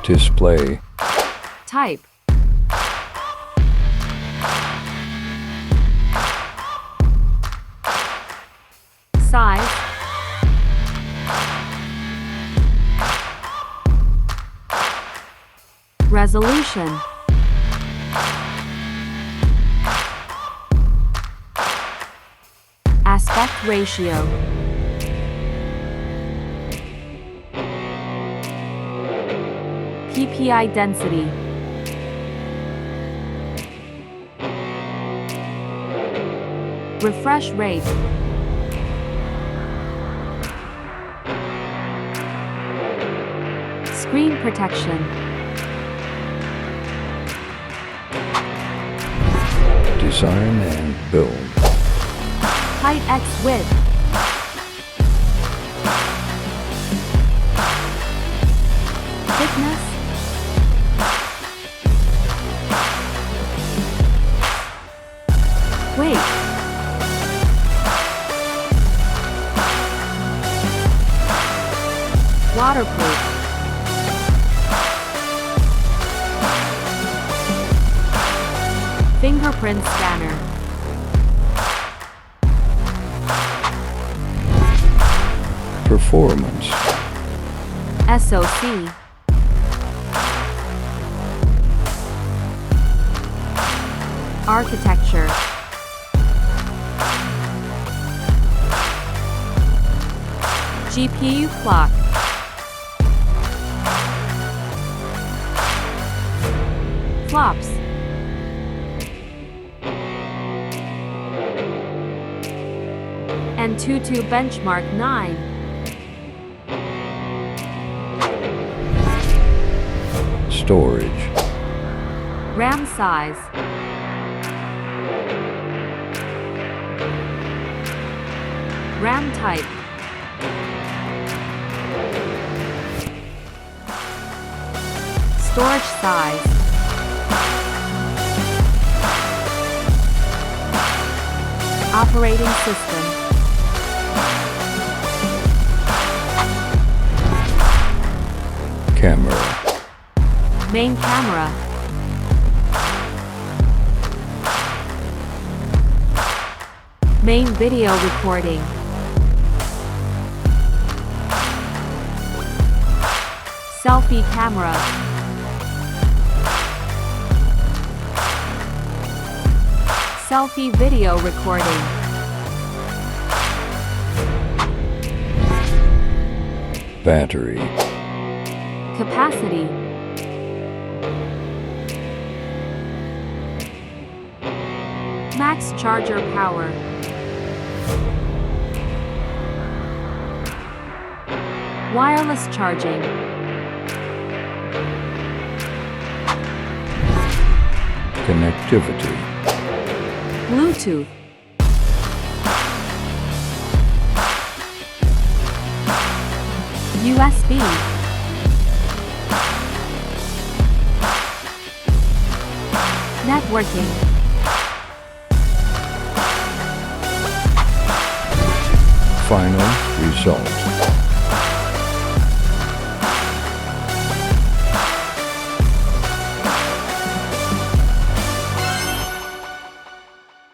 Display. Type. Size. Resolution. Aspect ratio. PPI density. Refresh rate. Screen protection. Design and build. Height x width. Thickness. Weight. Waterproof. Fingerprint scanner. Performance. SoC. Architecture. GPU clock. Flops. AnTuTu Benchmark 9. Storage. RAM size. RAM type. Storage size. Operating system. Camera. Main camera. Main video recording. Selfie camera. Selfie video recording. Battery. Capacity. Max charger power. Wireless charging. Connectivity. Bluetooth. USB. Networking. Final result.